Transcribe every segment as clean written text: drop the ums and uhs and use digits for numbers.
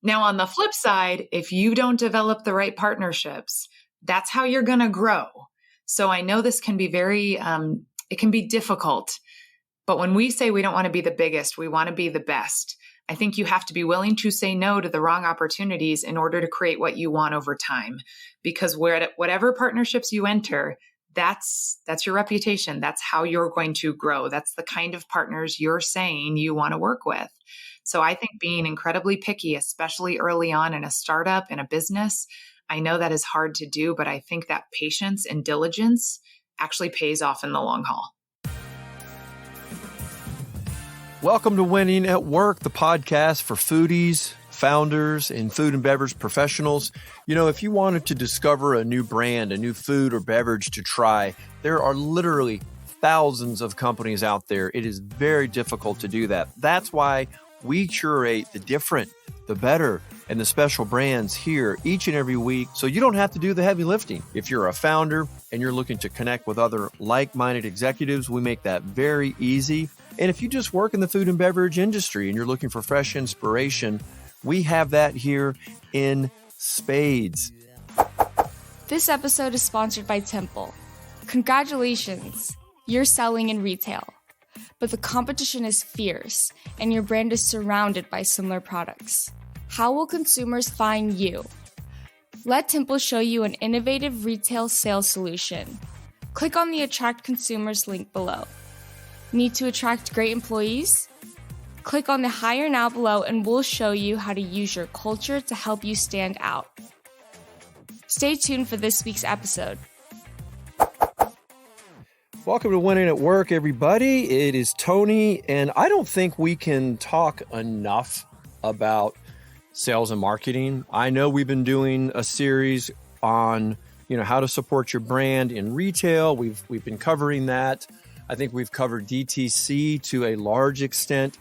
Now, on the flip side, if you don't develop the right partnerships, that's how you're going to grow. So I know this can be it can be difficult. But when we say we don't want to be the biggest, we want to be the best. I think you have to be willing to say no to the wrong opportunities in order to create what you want over time. Because whatever partnerships you enter, that's your reputation. That's how you're going to grow. That's the kind of partners you're saying you want to work with. So I think being incredibly picky, especially early on in a startup, in a business, I know that is hard to do, but I think that patience and diligence actually pays off in the long haul. Welcome to Winning at Work, the podcast for foodies, founders, and food and beverage professionals. You know, if you wanted to discover a new brand, a new food or beverage to try, there are literally thousands of companies out there. It is very difficult to do that. That's why we curate the different, the better, and the special brands here each and every week, so you don't have to do the heavy lifting. If you're a founder and you're looking to connect with other like-minded executives, we make that very easy. And if you just work in the food and beverage industry and you're looking for fresh inspiration, we have that here in spades. This episode is sponsored by Temple. Congratulations, you're selling in retail. But the competition is fierce and your brand is surrounded by similar products. How will consumers find you? Let Temple show you an innovative retail sales solution. Click on the Attract Consumers link below. Need to attract great employees? Click on the Hire Now below and we'll show you how to use your culture to help you stand out. Stay tuned for this week's episode. Welcome to Winning at Work, everybody. It is Tony, and I don't think we can talk enough about sales and marketing. I know we've been doing a series on, how to support your brand in retail. We've been covering that. I think we've covered DTC to a large extent.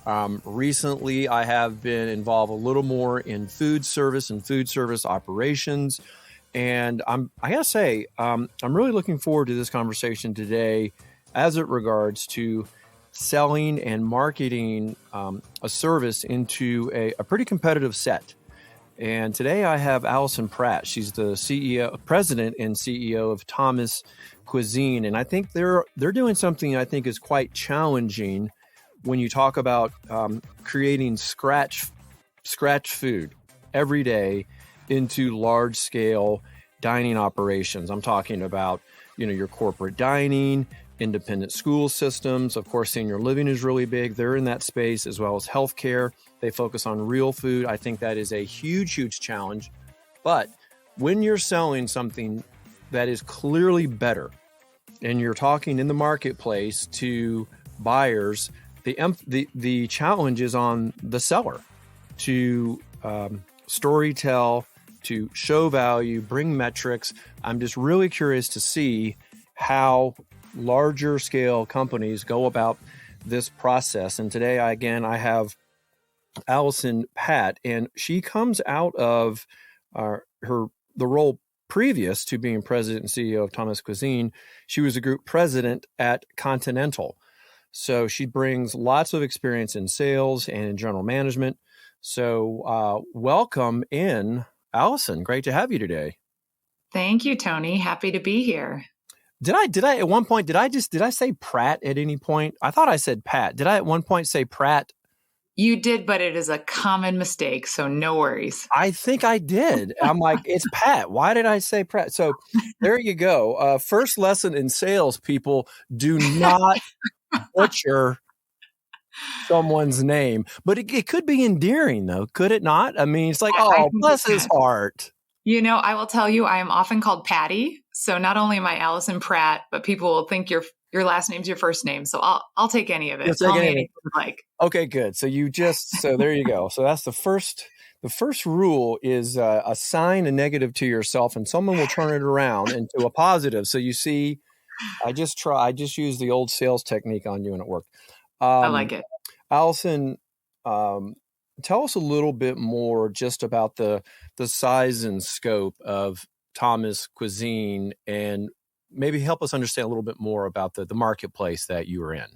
Recently, I have been involved a little more in food service and food service operations. And I gotta say, I'm really looking forward to this conversation today as it regards to selling and marketing a service into a pretty competitive set. And today I have Alison Patt. She's the president and CEO of Thomas Cuisine. And I think they're doing something I think is quite challenging when you talk about creating scratch food every day into large scale dining operations. I'm talking about, your corporate dining, independent school systems. Of course, senior living is really big. They're in that space, as well as healthcare. They focus on real food. I think that is a huge, huge challenge. But when you're selling something that is clearly better and you're talking in the marketplace to buyers, the challenge is on the seller to storytell, to show value, bring metrics. I'm just really curious to see how larger scale companies go about this process. And today, I have Alison Patt, and she comes out of the role previous to being president and CEO of Thomas Cuisine. She was a group president at Continental. So she brings lots of experience in sales and in general management. So welcome in, Alison. Great to have you today. Thank you, Tony. Happy to be here. Did I at one point, did I say Pratt at any point? I thought I said Pat. Did I at one point say Pratt? You did, but it is a common mistake, so no worries. I think I did. I'm like, it's Pat. Why did I say Pratt? So there you go. First lesson in sales, people: do not butcher someone's name. But it could be endearing, though, could it not? I mean, it's like, oh, bless his heart. I will tell you, I am often called Patty. So not only am I Alison Pratt, but people will think your last name's your first name. So I'll take any of it. Call me anything you like. Okay, good. So so there you go. So that's the first rule is assign a negative to yourself, and someone will turn it around into a positive. So you see, I just used the old sales technique on you, and it worked. I like it. Alison, tell us a little bit more just about the size and scope of Thomas Cuisine, and maybe help us understand a little bit more about the marketplace that you are in.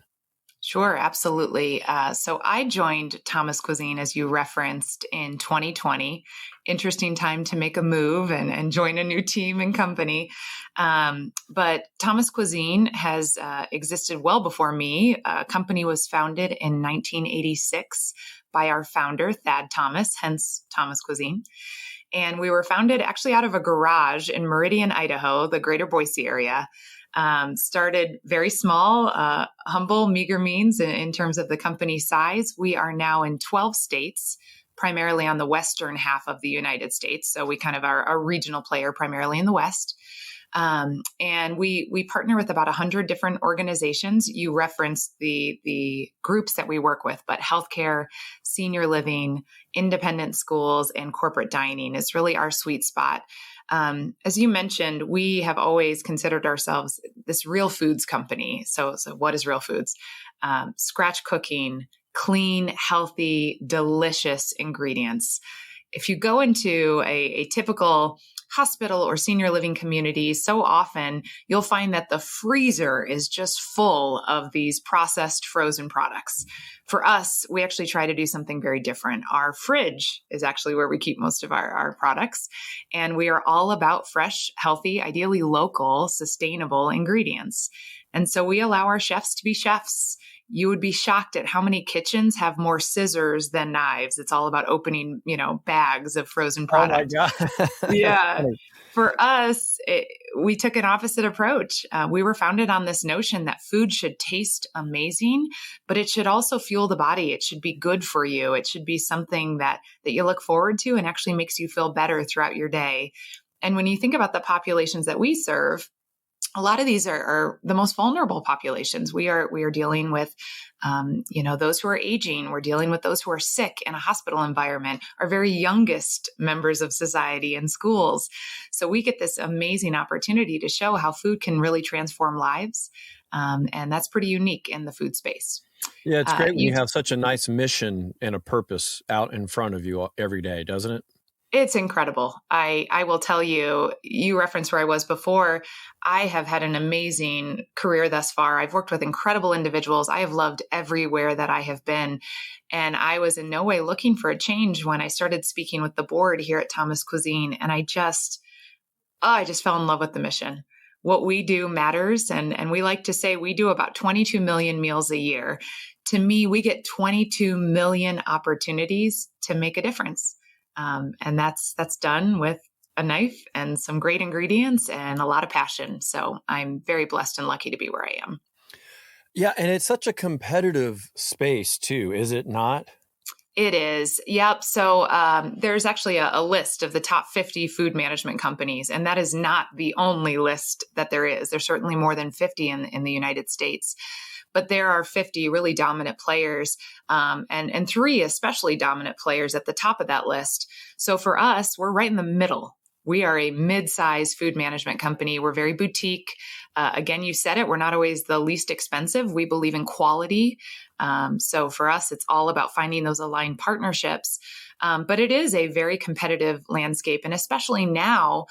Sure, absolutely. So I joined Thomas Cuisine, as you referenced, in 2020. Interesting time to make a move and join a new team and company. But Thomas Cuisine has existed well before me. A company was founded in 1986 by our founder, Thad Thomas, hence Thomas Cuisine. And we were founded actually out of a garage in Meridian, Idaho, the greater Boise area. Started very small, humble, meager means in terms of the company size. We are now in 12 states, primarily on the western half of the United States. So we kind of are a regional player primarily in the West. And we partner with about 100 different organizations. You referenced the groups that we work with, but healthcare, senior living, independent schools, and corporate dining is really our sweet spot. As you mentioned, we have always considered ourselves this real foods company. So what is real foods? Scratch cooking, clean, healthy, delicious ingredients. If you go into a typical hospital or senior living community, so often you'll find that the freezer is just full of these processed frozen products. For us, we actually try to do something very different. Our fridge is actually where we keep most of our products. And we are all about fresh, healthy, ideally local, sustainable ingredients. And so we allow our chefs to be chefs. You would be shocked at how many kitchens have more scissors than knives. It's all about opening, bags of frozen product. Oh my God. Yeah. For us, we took an opposite approach. We were founded on this notion that food should taste amazing, but it should also fuel the body. It should be good for you. It should be something that you look forward to and actually makes you feel better throughout your day. And when you think about the populations that we serve, a lot of these are the most vulnerable populations. We are dealing with, those who are aging. We're dealing with those who are sick in a hospital environment, our very youngest members of society and schools. So we get this amazing opportunity to show how food can really transform lives. And that's pretty unique in the food space. Yeah, it's great when you have such a nice mission and a purpose out in front of you every day, doesn't it? It's incredible. I will tell you, you referenced where I was before. I have had an amazing career thus far. I've worked with incredible individuals. I have loved everywhere that I have been. And I was in no way looking for a change when I started speaking with the board here at Thomas Cuisine. And I just fell in love with the mission. What we do matters. And we like to say we do about 22 million meals a year. To me, we get 22 million opportunities to make a difference. And that's done with a knife and some great ingredients and a lot of passion. So I'm very blessed and lucky to be where I am. Yeah. And it's such a competitive space too, is it not? It is. Yep. So there's actually a list of the top 50 food management companies, and that is not the only list that there is. There's certainly more than 50 in the United States. But there are 50 really dominant players and 3 especially dominant players at the top of that list. So for us, we're right in the middle. We are a mid-size food management company. We're very boutique. Again, you said it, we're not always the least expensive. We believe in quality. So for us, it's all about finding those aligned partnerships. But it is a very competitive landscape. And especially now,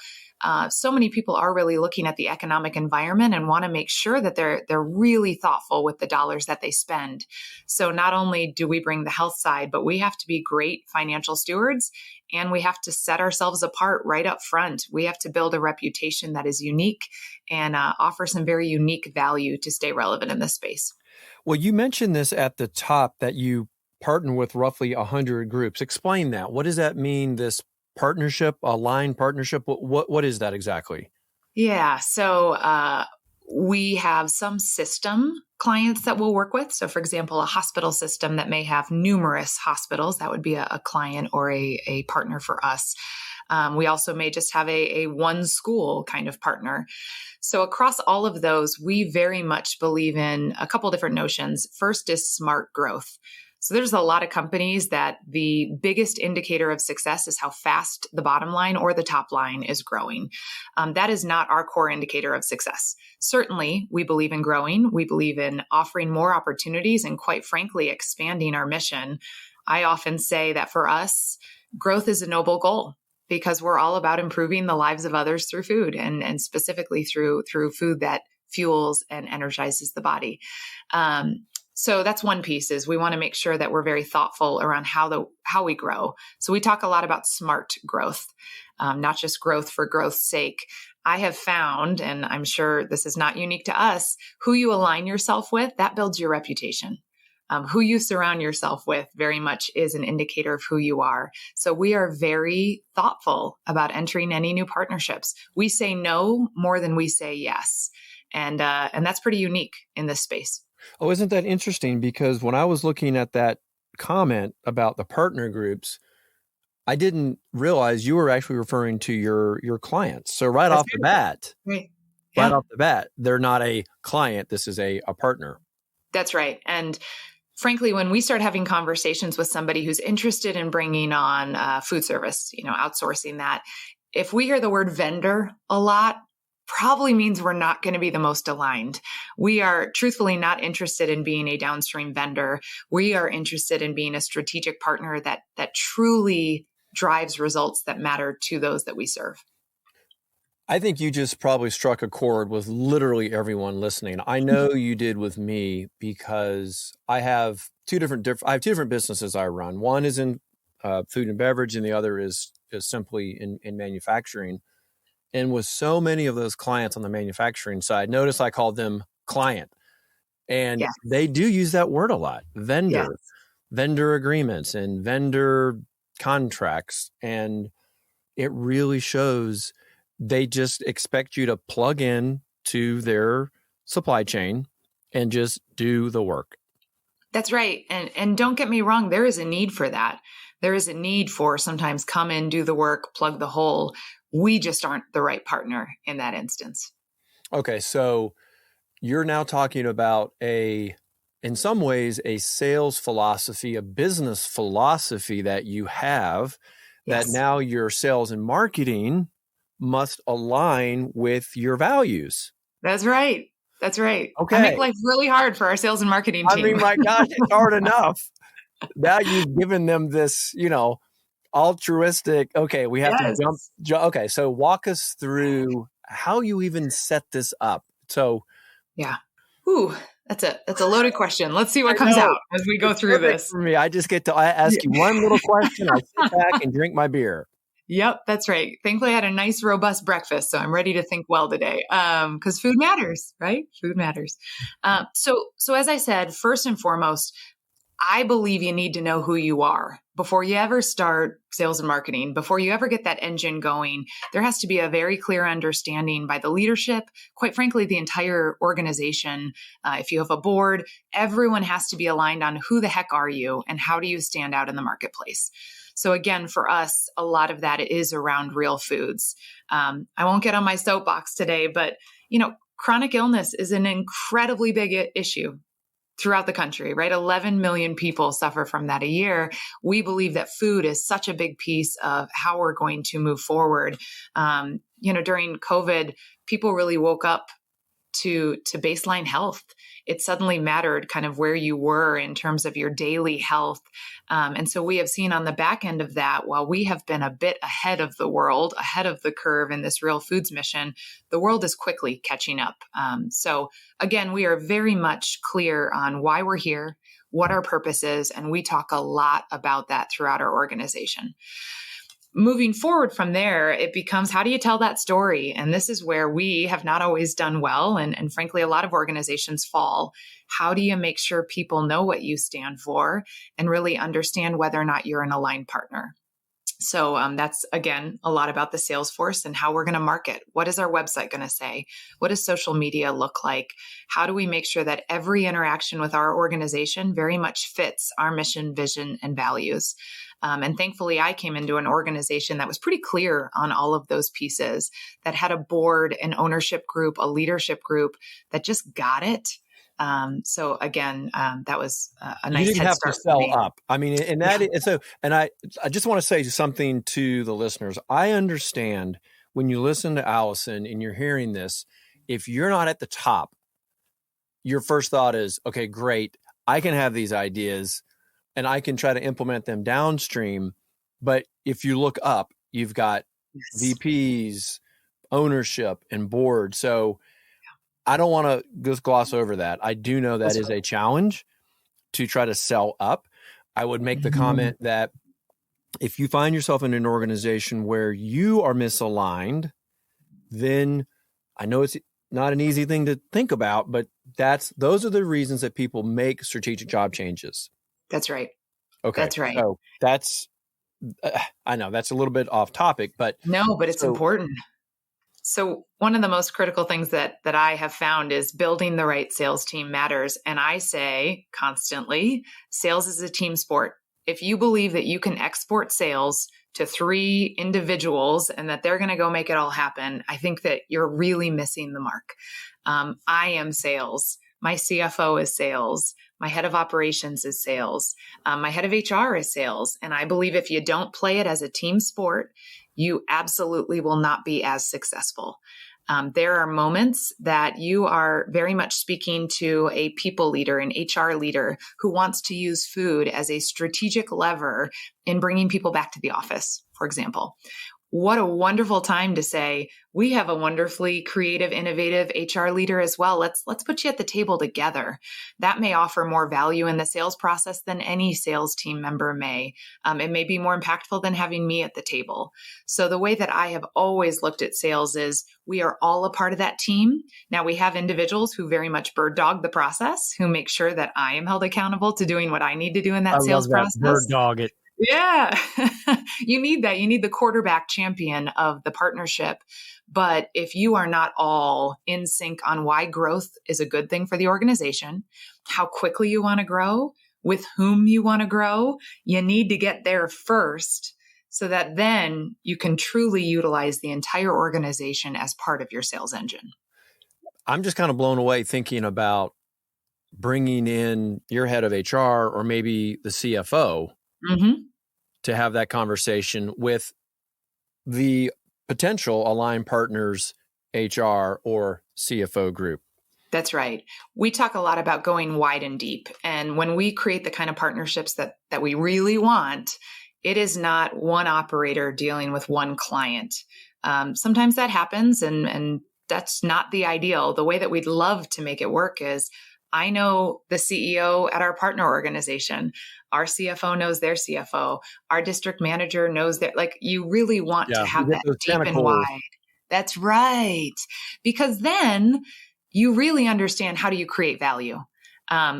so many people are really looking at the economic environment and want to make sure that they're really thoughtful with the dollars that they spend. So not only do we bring the health side, but we have to be great financial stewards, and we have to set ourselves apart right up front. We have to build a reputation that is unique and offer some very unique value to stay relevant in this space. Well, you mentioned this at the top that you partner with roughly 100 groups. Explain that. What does that mean, this partnership, aligned partnership? What is that exactly? Yeah. So we have some system clients that we'll work with. So for example, a hospital system that may have numerous hospitals, that would be a client or a partner for us. We also may just have a one school kind of partner. So across all of those, we very much believe in a couple different notions. First is smart growth. So there's a lot of companies that the biggest indicator of success is how fast the bottom line or the top line is growing. That is not our core indicator of success. Certainly, we believe in growing. We believe in offering more opportunities and, quite frankly, expanding our mission. I often say that for us, growth is a noble goal, because we're all about improving the lives of others through food and specifically through food that fuels and energizes the body. So that's one piece is we want to make sure that we're very thoughtful around how we grow. So we talk a lot about smart growth, not just growth for growth's sake. I have found, and I'm sure this is not unique to us, who you align yourself with, that builds your reputation. Who you surround yourself with very much is an indicator of who you are. So we are very thoughtful about entering any new partnerships. We say no more than we say yes. And that's pretty unique in this space. Oh, isn't that interesting? Because when I was looking at that comment about the partner groups, I didn't realize you were actually referring to your clients. So right off the bat, they're not a client. This is a partner. That's right. And frankly, when we start having conversations with somebody who's interested in bringing on food service, outsourcing that, if we hear the word vendor a lot, probably means we're not going to be the most aligned. We are truthfully not interested in being a downstream vendor. We are interested in being a strategic partner that truly drives results that matter to those that we serve. I think you just probably struck a chord with literally everyone listening. I know you did with me because I have two different businesses I run. One is in food and beverage, and the other is simply in manufacturing. And with so many of those clients on the manufacturing side, notice I called them client. And they do use that word a lot, vendor agreements and vendor contracts. And it really shows they just expect you to plug in to their supply chain and just do the work. That's right. And don't get me wrong, there is a need for that. There is a need for sometimes come in, do the work, plug the hole. We just aren't the right partner in that instance. Okay. So you're now talking about in some ways, a sales philosophy, a business philosophy that you have that now your sales and marketing must align with your values. That's right. That's right. Okay. I make life really hard for our sales and marketing team. I mean, my gosh, it's hard enough. Now you've given them this, altruistic, okay, we have to jump. Okay. So walk us through how you even set this up. So. Yeah. Ooh, that's a loaded question. Let's see what comes out as we go through this. For me, I just get to ask you one little question. I sit back and drink my beer. Yep, that's right. Thankfully, I had a nice, robust breakfast, so I'm ready to think well today. Because food matters, right? Food matters. So as I said, first and foremost, I believe you need to know who you are before you ever start sales and marketing. Before you ever get that engine going, there has to be a very clear understanding by the leadership, quite frankly, the entire organization. If you have a board, everyone has to be aligned on who the heck are you and how do you stand out in the marketplace. So again, for us, a lot of that is around real foods. I won't get on my soapbox today, but chronic illness is an incredibly big issue throughout the country, right? 11 million people suffer from that a year. We believe that food is such a big piece of how we're going to move forward. During COVID, people really woke up to baseline health. It suddenly mattered kind of where you were in terms of your daily health. And so we have seen on the back end of that, while we have been a bit ahead of the world, ahead of the curve in this real foods mission, the world is quickly catching up. So again, we are very much clear on why we're here, what our purpose is, and we talk a lot about that throughout our organization. Moving forward from there, it becomes, how do you tell that story? And this is where we have not always done well. And frankly, a lot of organizations fall. How do you make sure people know what you stand for and really understand whether or not you're an aligned partner? So that's, again, a lot about the sales force and how we're going to market. What is our website going to say? What does social media look like? How do we make sure that every interaction with our organization very much fits our mission, vision, and values? And thankfully, I came into an organization that was pretty clear on all of those pieces, that had a board, an ownership group, a leadership group that just got it. So again, that was a nice head start. You didn't have to sell up. I mean, and that is so. And I just want to say something to the listeners. I understand when you listen to Alison and you're hearing this, if you're not at the top, your first thought is, okay, great, I can have these ideas and I can try to implement them downstream. But if you look up, you've got VPs, ownership, and board. So I don't want to just gloss over that. I do know that is a challenge. to try to sell up. I would make the comment that if you find yourself in an organization where you are misaligned, then I know it's not an easy thing to think about, but those are the reasons that people make strategic job changes. That's right. Okay. That's right. So I know that's a little bit off topic, but it's important. So one of the most critical things that I have found is building the right sales team matters. And I say constantly, sales is a team sport. If you believe that you can export sales to 3 individuals and that they're going to go make it all happen, I think that you're really missing the mark. I am sales. My CFO is sales. My head of operations is sales. My head of HR is sales. And I believe if you don't play it as a team sport, you absolutely will not be as successful. There are moments that you are very much speaking to a people leader, an HR leader who wants to use food as a strategic lever in bringing people back to the office, for example. What a wonderful time to say, we have a wonderfully creative, innovative HR leader as well. Let's put you at the table together. That may offer more value in the sales process than any sales team member may. It may be more impactful than having me at the table. So the way that I have always looked at sales is we are all a part of that team. Now we have individuals who very much bird dog the process, who make sure that I am held accountable to doing what I need to do in that sales process. Bird dog it. Yeah, you need that. You need the quarterback champion of the partnership. But if you are not all in sync on why growth is a good thing for the organization, how quickly you want to grow, with whom you want to grow, you need to get there first so that then you can truly utilize the entire organization as part of your sales engine. I'm just kind of blown away thinking about bringing in your head of HR or maybe the CFO to have that conversation with the potential aligned partners, HR or CFO group. That's right. We talk a lot about going wide and deep. And when we create the kind of partnerships that we really want, it is not one operator dealing with one client. Sometimes that happens, and that's not the ideal. The way that we'd love to make it work is I know the CEO at our partner organization. Our CFO knows their CFO. Our district manager knows their, you really want to have that deep and wide. That's right. Because then you really understand, how do you create value?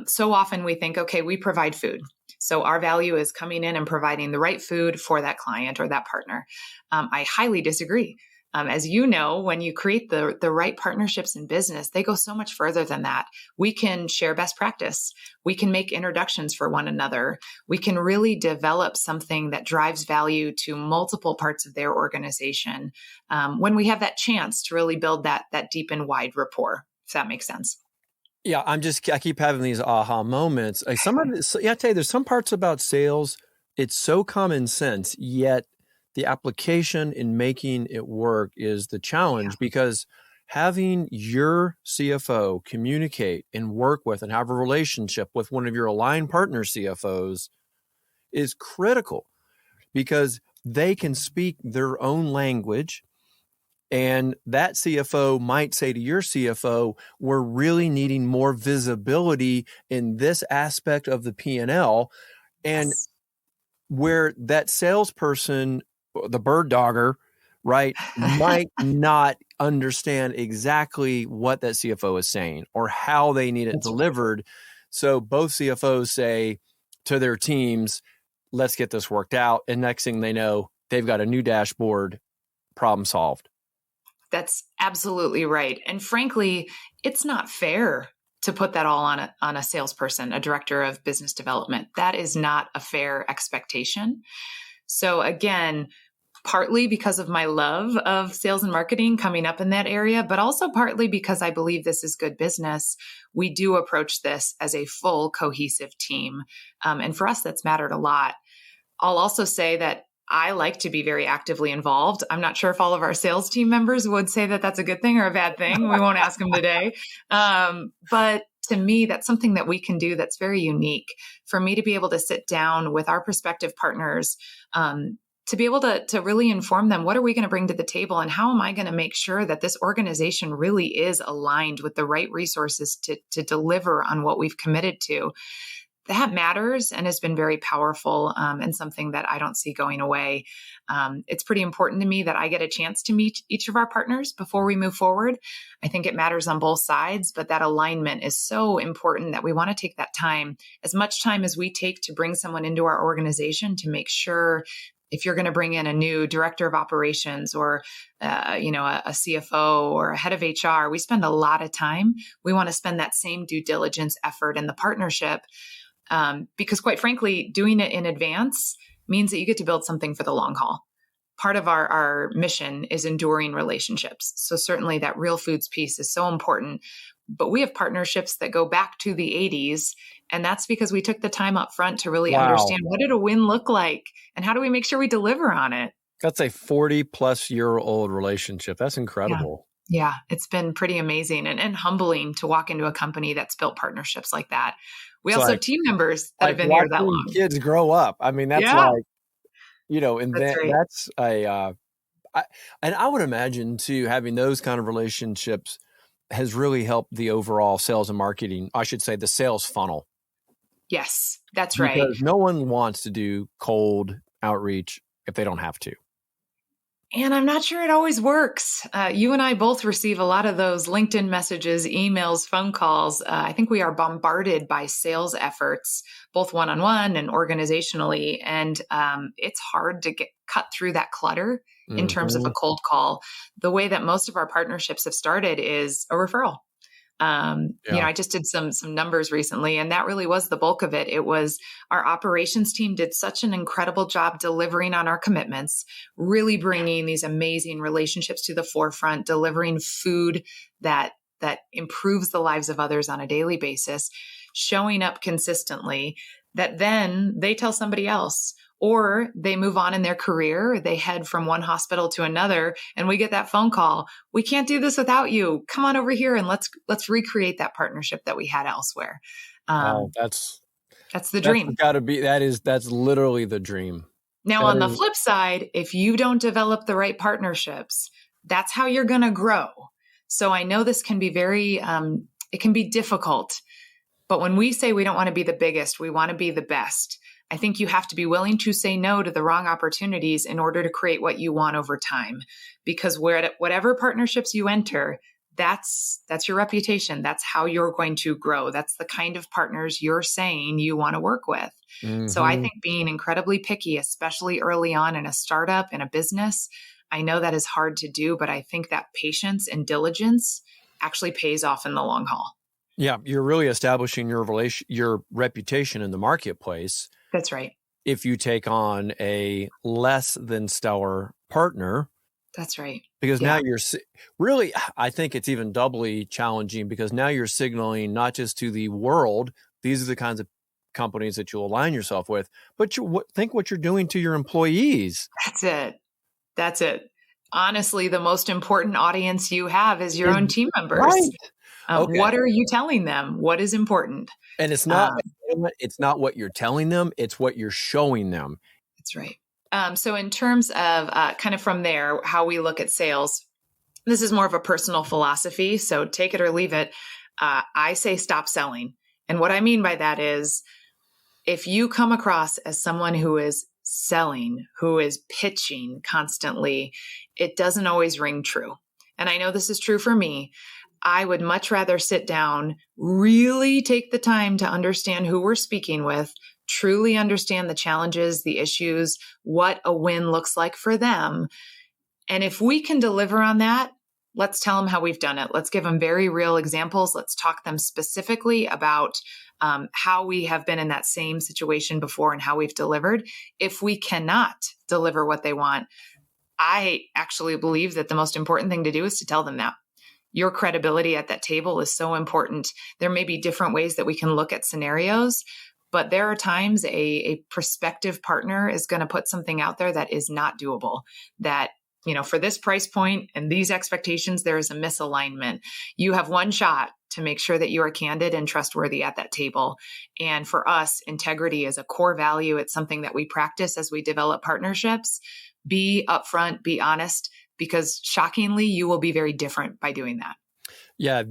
So often we think, okay, we provide food. So our value is coming in and providing the right food for that client or that partner. I highly disagree. As you know, when you create the right partnerships in business, they go so much further than that. We can share best practice. We can make introductions for one another. We can really develop something that drives value to multiple parts of their organization when we have that chance to really build that deep and wide rapport, if that makes sense. Yeah, I keep having these aha moments. I tell you, there's some parts about sales, it's so common sense, yet the application in making it work is the challenge, because having your CFO communicate and work with and have a relationship with one of your aligned partner CFOs is critical, because they can speak their own language. And that CFO might say to your CFO, we're really needing more visibility in this aspect of the P&L. And where that salesperson, the bird dogger, right, might not understand exactly what that CFO is saying or how they need it delivered. So both CFOs say to their teams, let's get this worked out. And next thing they know, they've got a new dashboard, problem solved. That's absolutely right. And frankly, it's not fair to put that all on a salesperson, a director of business development. That is not a fair expectation. So again, partly because of my love of sales and marketing coming up in that area, but also partly because I believe this is good business, we do approach this as a full cohesive team. And for us, that's mattered a lot. I'll also say that I like to be very actively involved. I'm not sure if all of our sales team members would say that that's a good thing or a bad thing. We won't ask them today. But to me, that's something that we can do that's very unique. For me to be able to sit down with our prospective partners, to be able to really inform them, what are we going to bring to the table, and how am I going to make sure that this organization really is aligned with the right resources to deliver on what we've committed to? that matters and has been very powerful, and something that I don't see going away. It's pretty important to me that I get a chance to meet each of our partners before we move forward. I think it matters on both sides, but that alignment is so important that we want to take that time, as much time as we take to bring someone into our organization, to make sure if you're going to bring in a new director of operations or, a CFO or a head of HR, we spend a lot of time. We want to spend that same due diligence effort in the partnership, because quite frankly, doing it in advance means that you get to build something for the long haul. Part of our mission is enduring relationships. So certainly that real foods piece is so important. But we have partnerships that go back to the 80s. And that's because we took the time up front to really understand, what did a win look like? And how do we make sure we deliver on it? That's a 40-plus-year-old relationship. That's incredible. Yeah, it's been pretty amazing and humbling to walk into a company that's built partnerships like that. We also have team members that have been here that long. Kids grow up. I mean, that's like, and that's right. And I would imagine too, having those kind of relationships has really helped the overall sales and marketing, I should say the sales funnel. Yes, that's right. Because no one wants to do cold outreach if they don't have to. And I'm not sure it always works. You and I both receive a lot of those LinkedIn messages, emails, phone calls. I think we are bombarded by sales efforts, both one-on-one and organizationally. And it's hard to cut through that clutter in terms of a cold call. The way that most of our partnerships have started is a referral. I just did some numbers recently, and that really was the bulk of it. It was our operations team did such an incredible job delivering on our commitments, really bringing these amazing relationships to the forefront, delivering food that improves the lives of others on a daily basis, showing up consistently, that then they tell somebody else. Or they move on in their career, they head from one hospital to another, and we get that phone call. We can't do this without you. Come on over here and let's recreate that partnership that we had elsewhere. That's the dream. That's got to be. That's literally the dream. Now, on the flip side, if you don't develop the right partnerships, that's how you're going to grow. So I know this can be it can be difficult. But when we say we don't want to be the biggest, we want to be the best. I think you have to be willing to say no to the wrong opportunities in order to create what you want over time. Because whatever partnerships you enter, that's your reputation. That's how you're going to grow. That's the kind of partners you're saying you want to work with. So I think being incredibly picky, especially early on in a startup, in a business, I know that is hard to do, but I think that patience and diligence actually pays off in the long haul. Yeah, you're really establishing your reputation in the marketplace. That's right. If you take on a less than stellar partner. That's right. Because now you're really, I think it's even doubly challenging, because now you're signaling not just to the world, these are the kinds of companies that you'll align yourself with, but think what you're doing to your employees. That's it. Honestly, the most important audience you have is your own team members. Right. Okay. What are you telling them? What is important? And it's not what you're telling them, it's what you're showing them. That's right. So in terms of kind of from there, how we look at sales, this is more of a personal philosophy. So take it or leave it. I say stop selling. And what I mean by that is, if you come across as someone who is selling, who is pitching constantly, it doesn't always ring true. And I know this is true for me. I would much rather sit down, really take the time to understand who we're speaking with, truly understand the challenges, the issues, what a win looks like for them. And if we can deliver on that, let's tell them how we've done it. Let's give them very real examples. Let's talk them specifically about how we have been in that same situation before and how we've delivered. If we cannot deliver what they want, I actually believe that the most important thing to do is to tell them that. Your credibility at that table is so important. There may be different ways that we can look at scenarios, but there are times a prospective partner is going to put something out there that is not doable, that, for this price point and these expectations, there is a misalignment. You have one shot to make sure that you are candid and trustworthy at that table. And for us, integrity is a core value. It's something that we practice as we develop partnerships. Be upfront, be honest, because shockingly, you will be very different by doing that. Yeah,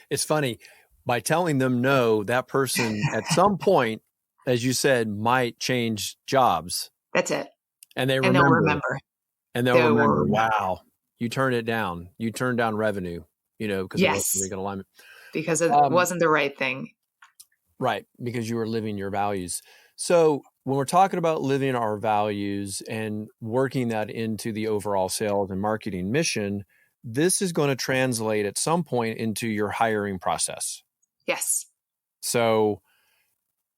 it's funny. By telling them no, that person at some point as you said, might change jobs. That's it. And they And remember. they'll remember. And they'll remember, wow, you turned it down. You turned down revenue, because it wasn't legal alignment. Because it wasn't the right thing. Right, because you were living your values. So when we're talking about living our values and working that into the overall sales and marketing mission, this is going to translate at some point into your hiring process. Yes. So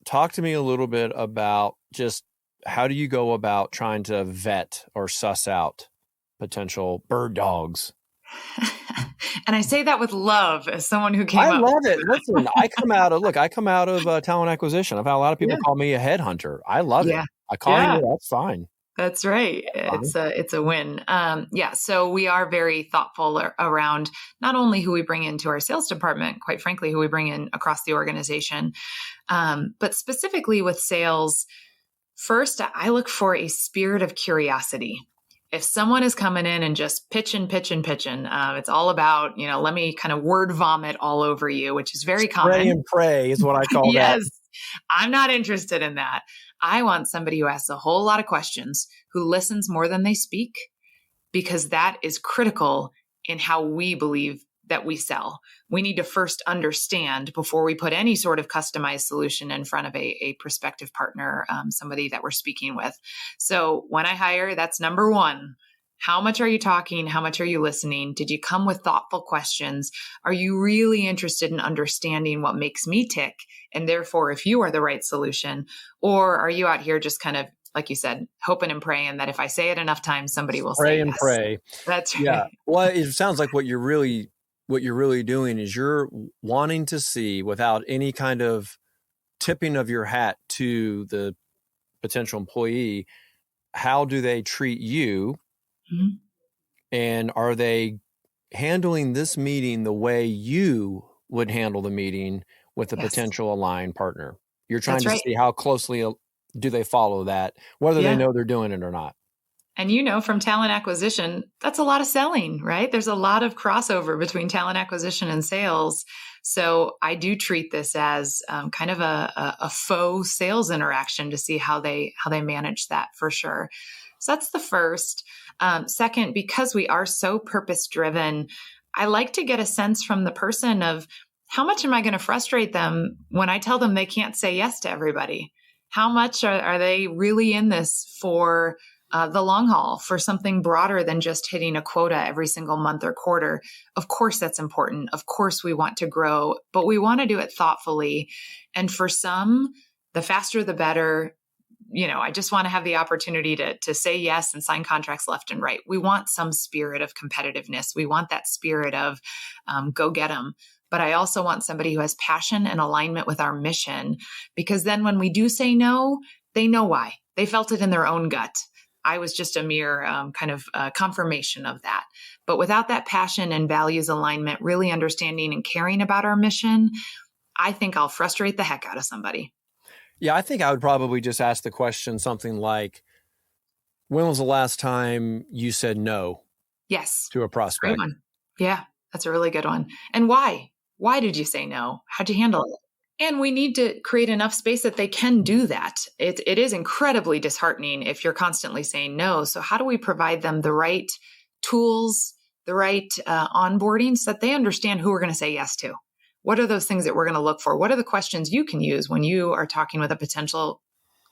talk to me a little bit about just how do you go about trying to vet or suss out potential bird dogs? And I say that with love as someone who came up. I love it. Listen, I come out of talent acquisition. I've had a lot of people call me a headhunter. I love it. I call you. That's fine. That's right. It's a win. So we are very thoughtful around not only who we bring into our sales department, quite frankly, who we bring in across the organization, but specifically with sales. First, I look for a spirit of curiosity. If someone is coming in and just pitching, it's all about, let me kind of word vomit all over you, which is very common. Spray and pray is what I call that. Yes, I'm not interested in that. I want somebody who asks a whole lot of questions, who listens more than they speak, because that is critical in how we believe that we sell. We need to first understand before we put any sort of customized solution in front of a prospective partner, somebody that we're speaking with. So when I hire, that's number one. How much are you talking? How much are you listening? Did you come with thoughtful questions? Are you really interested in understanding what makes me tick? And therefore, if you are the right solution, or are you out here just kind of, like you said, hoping and praying that if I say it enough times, somebody will say yes. Pray. That's right. Yeah. Well, it sounds like what you're really doing is you're wanting to see, without any kind of tipping of your hat to the potential employee, how do they treat you? Mm-hmm. And are they handling this meeting the way you would handle the meeting with a potential aligned partner? You're trying to see how closely do they follow that, whether they know they're doing it or not. And from talent acquisition, that's a lot of selling, right? There's a lot of crossover between talent acquisition and sales. So I do treat this as kind of a faux sales interaction to see how they manage that, for sure. So that's the first. Second, because we are so purpose driven, I like to get a sense from the person of how much am I going to frustrate them when I tell them they can't say yes to everybody? How much are they really in this for the long haul, for something broader than just hitting a quota every single month or quarter? Of course, that's important. Of course, we want to grow, but we want to do it thoughtfully. And for some, the faster, the better. I just want to have the opportunity to say yes and sign contracts left and right. We want some spirit of competitiveness. We want that spirit of go get them. But I also want somebody who has passion and alignment with our mission, because then when we do say no, they know why. They felt it in their own gut. I was just a mere confirmation of that. But without that passion and values alignment, really understanding and caring about our mission, I think I'll frustrate the heck out of somebody. Yeah, I think I would probably just ask the question something like, when was the last time you said no? Yes. To a prospect? Great one. Yeah, that's a really good one. And why? Why did you say no? How'd you handle it? And we need to create enough space that they can do that. It is incredibly disheartening if you're constantly saying no. So how do we provide them the right tools, the right onboarding so that they understand who we're going to say yes to? What are those things that we're going to look for? What are the questions you can use when you are talking with a potential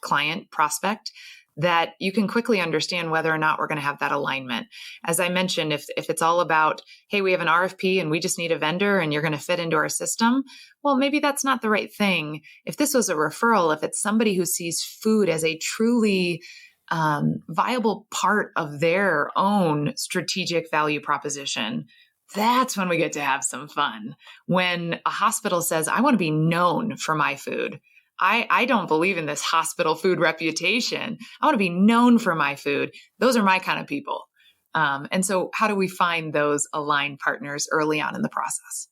client, prospect, that you can quickly understand whether or not we're going to have that alignment? As I mentioned, if it's all about, hey, we have an RFP and we just need a vendor and you're going to fit into our system, well, maybe that's not the right thing. If this was a referral, if it's somebody who sees food as a truly viable part of their own strategic value proposition, that's when we get to have some fun. When a hospital says, I want to be known for my food. I don't believe in this hospital food reputation. I want to be known for my food. Those are my kind of people. And so how do we find those aligned partners early on in the process?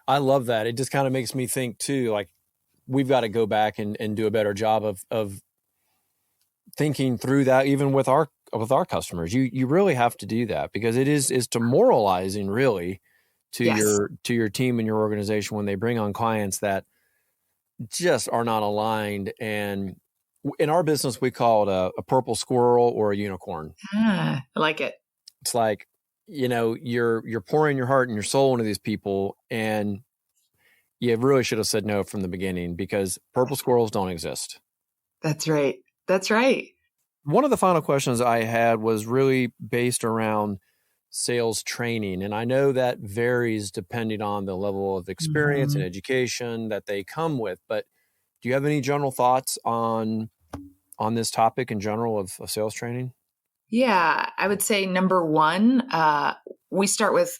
I love that. It just kind of makes me think too, like we've got to go back and do a better job of thinking through that, even with our customers. You really have to do that, because it's demoralizing really to your team and your organization when they bring on clients that just are not aligned. And in our business, we call it a purple squirrel or a unicorn. I like it. It's like, you're pouring your heart and your soul into these people, and you really should have said no from the beginning, because purple squirrels don't exist. That's right. That's right. One of the final questions I had was really based around sales training. And I know that varies depending on the level of experience and education that they come with. But do you have any general thoughts on this topic in general of sales training? Yeah, I would say number one, we start with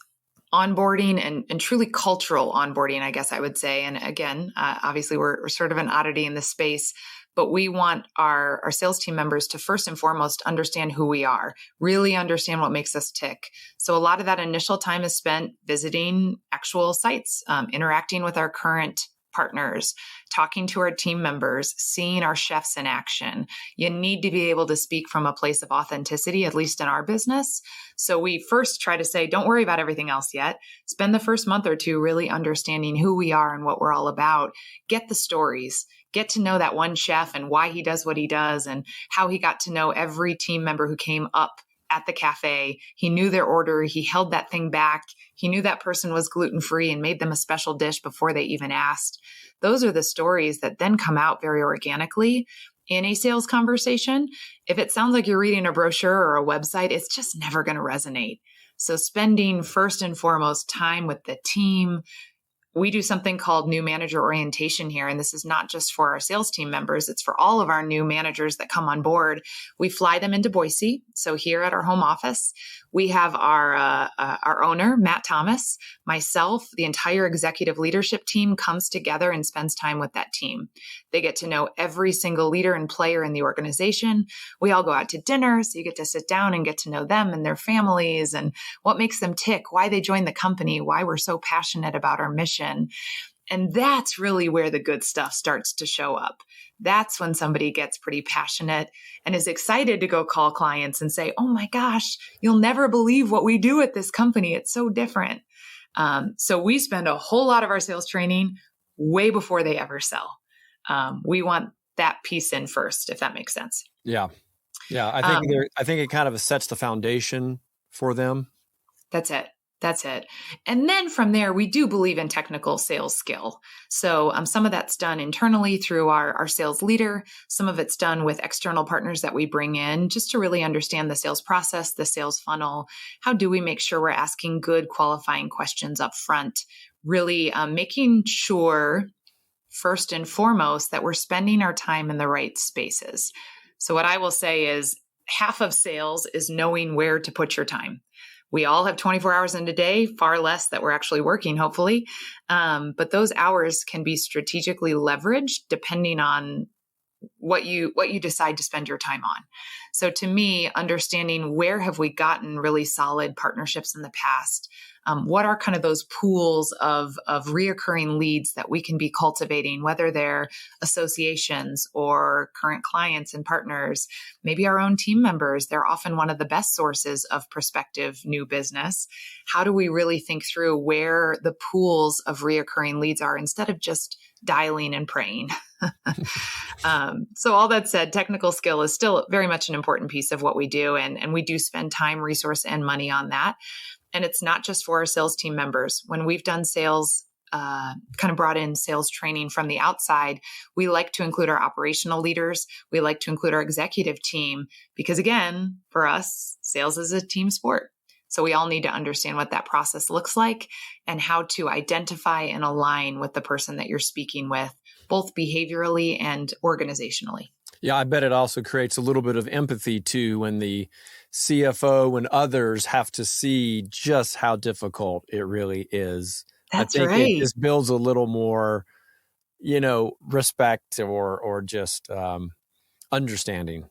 onboarding and truly cultural onboarding, I guess I would say. And again, obviously we're sort of an oddity in this space, but we want our sales team members to first and foremost understand who we are, really understand what makes us tick. So a lot of that initial time is spent visiting actual sites, interacting with our current partners, talking to our team members, seeing our chefs in action. You need to be able to speak from a place of authenticity, at least in our business. So we first try to say, don't worry about everything else yet. Spend the first month or two really understanding who we are and what we're all about. Get the stories. Get to know that one chef and why he does what he does and how he got to know every team member who came up at the cafe. He knew their order. He held that thing back. He knew that person was gluten-free and made them a special dish before they even asked. Those are the stories that then come out very organically in a sales conversation. If it sounds like you're reading a brochure or a website, it's just never going to resonate. So spending first and foremost time with the team. We do something called new manager orientation here. And this is not just for our sales team members. It's for all of our new managers that come on board. We fly them into Boise. So here at our home office, we have our owner, Matt Thomas, myself, the entire executive leadership team comes together and spends time with that team. They get to know every single leader and player in the organization. We all go out to dinner. So you get to sit down and get to know them and their families and what makes them tick, why they joined the company, why we're so passionate about our mission. And that's really where the good stuff starts to show up. That's when somebody gets pretty passionate and is excited to go call clients and say, oh my gosh, you'll never believe what we do at this company. It's so different. So we spend a whole lot of our sales training way before they ever sell. We want that piece in first, if that makes sense. Yeah. Yeah. I think it kind of sets the foundation for them. That's it. That's it. And then from there, we do believe in technical sales skill. So some of that's done internally through our sales leader. Some of it's done with external partners that we bring in just to really understand the sales process, the sales funnel. How do we make sure we're asking good qualifying questions up front? Really making sure, first and foremost, that we're spending our time in the right spaces. So what I will say is half of sales is knowing where to put your time. We all have 24 hours in a day, far less that we're actually working, hopefully. But those hours can be strategically leveraged depending on what you decide to spend your time on. So to me, understanding where have we gotten really solid partnerships in the past? What are kind of those pools of reoccurring leads that we can be cultivating, whether they're associations or current clients and partners, maybe our own team members. They're often one of the best sources of prospective new business. How do we really think through where the pools of reoccurring leads are instead of just dialing and praying? So all that said, technical skill is still very much an important piece of what we do. And we do spend time, resource, and money on that. And it's not just for our sales team members. When we've done sales, kind of brought in sales training from the outside, we like to include our operational leaders. We like to include our executive team because, again, for us, sales is a team sport. So we all need to understand what that process looks like and how to identify and align with the person that you're speaking with, both behaviorally and organizationally. Yeah, I bet it also creates a little bit of empathy too when the CFO and others have to see just how difficult it really is. That's I think right. It just builds a little more, respect or just understanding.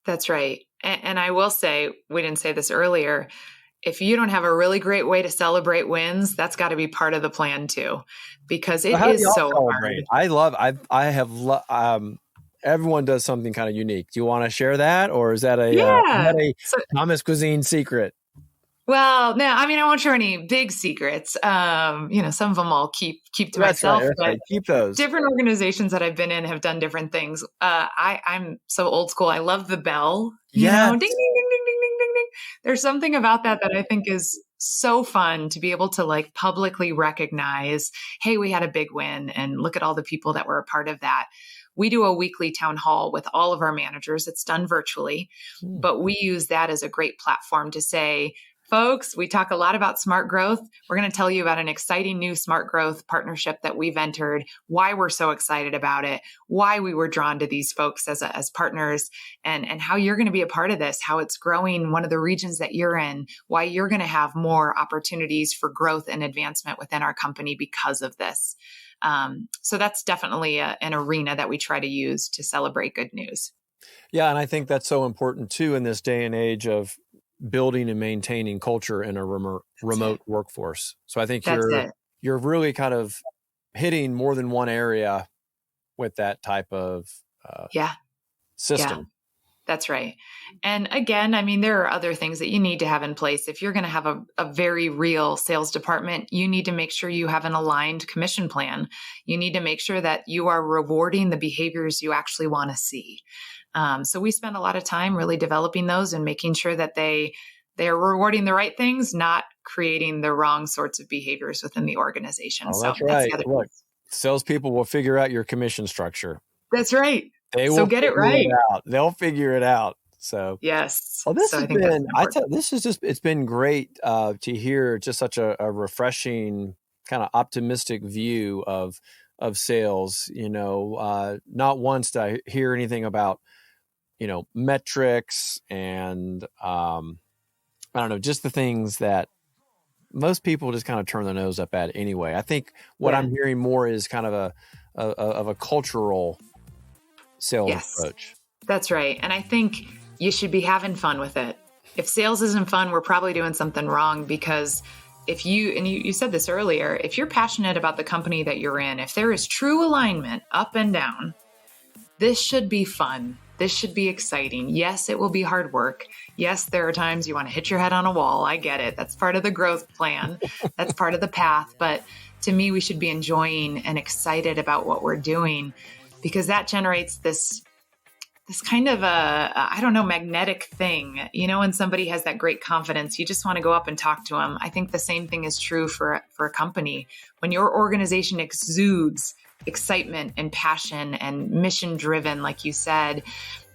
That's right. And I will say, we didn't say this earlier, if you don't have a really great way to celebrate wins, that's got to be part of the plan too, because it is so hard. I have everyone does something kind of unique. Do you want to share that, or is that a Yeah. Thomas Cuisine secret? Well, no, I mean, I won't share any big secrets. Some of them I'll keep to myself, but keep those. Different organizations that I've been in have done different things. I'm so old school. I love the bell, ding, ding, ding, ding, ding, ding, ding, ding. There's something about that I think is so fun to be able to like publicly recognize, hey, we had a big win and look at all the people that were a part of that. We do a weekly town hall with all of our managers. It's done virtually, but we use that as a great platform to say, folks, we talk a lot about smart growth. We're going to tell you about an exciting new smart growth partnership that we've entered, why we're so excited about it, why we were drawn to these folks as partners, and how you're going to be a part of this, how it's growing one of the regions that you're in, why you're going to have more opportunities for growth and advancement within our company because of this. So that's definitely an arena that we try to use to celebrate good news. Yeah, and I think that's so important too in this day and age of building and maintaining culture in a remote workforce. So I think you're really kind of hitting more than one area with that type of system. Yeah. That's right. And again, I mean, there are other things that you need to have in place. If you're going to have a very real sales department, you need to make sure you have an aligned commission plan. You need to make sure that you are rewarding the behaviors you actually want to see. So we spend a lot of time really developing those and making sure that they are rewarding the right things, not creating the wrong sorts of behaviors within the organization. Oh, that's right. Look, salespeople will figure out your commission structure. That's right. So get it right. They'll figure it out. So yes. Well, this has been. It's been great to hear just such a refreshing kind of optimistic view of sales. Not once did I hear anything about metrics and I don't know, just the things that most people just kind of turn their nose up at anyway. I think what I'm hearing more is kind of a cultural sales approach. That's right. And I think you should be having fun with it. If sales isn't fun, we're probably doing something wrong, because if you said this earlier, if you're passionate about the company that you're in, if there is true alignment up and down, this should be fun. This should be exciting. Yes, it will be hard work. Yes, there are times you want to hit your head on a wall. I get it. That's part of the growth plan. That's part of the path. But to me, we should be enjoying and excited about what we're doing, because that generates this kind of magnetic thing. When somebody has that great confidence, you just want to go up and talk to them. I think the same thing is true for a company. When your organization exudes excitement and passion and mission driven, like you said,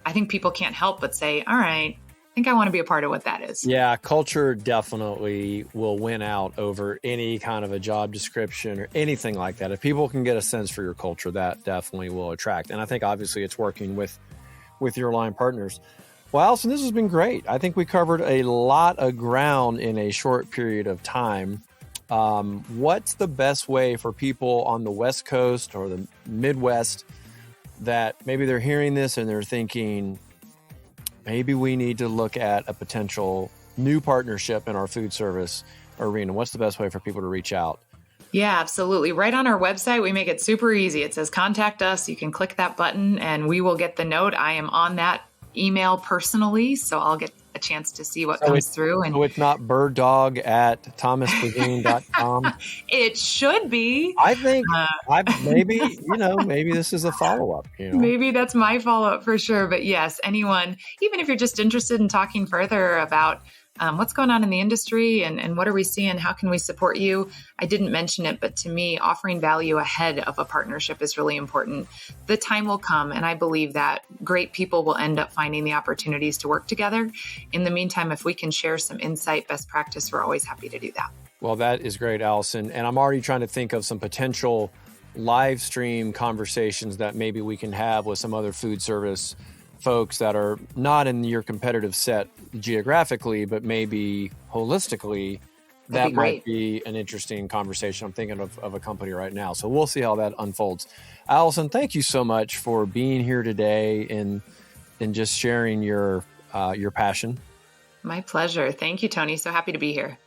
I think people can't help but say, all right, I think I want to be a part of what that is. Yeah, culture definitely will win out over any kind of a job description or anything like that. If people can get a sense for your culture, that definitely will attract. And I think obviously it's working with your line partners. Well, Alison, this has been great. I think we covered a lot of ground in a short period of time. What's the best way for people on the West Coast or the Midwest that maybe they're hearing this and they're thinking, maybe we need to look at a potential new partnership in our food service arena? What's the best way for people to reach out? Yeah, absolutely. Right on our website, we make it super easy. It says contact us. You can click that button and we will get the note. I am on that email personally, so I'll get a chance to see what comes through. And so it's not birddog@thomascuisine.com. It should be. I think maybe this is a follow-up. Maybe that's my follow-up for sure. But yes, anyone, even if you're just interested in talking further about what's going on in the industry and what are we seeing? How can we support you? I didn't mention it, but to me, offering value ahead of a partnership is really important. The time will come, and I believe that great people will end up finding the opportunities to work together. In the meantime, if we can share some insight, best practice, we're always happy to do that. Well, that is great, Alison. And I'm already trying to think of some potential live stream conversations that maybe we can have with some other food service folks that are not in your competitive set geographically, but maybe holistically. That might be an interesting conversation. I'm thinking of a company right now. So we'll see how that unfolds. Alison, thank you so much for being here today and just sharing your passion. My pleasure. Thank you, Tony. So happy to be here.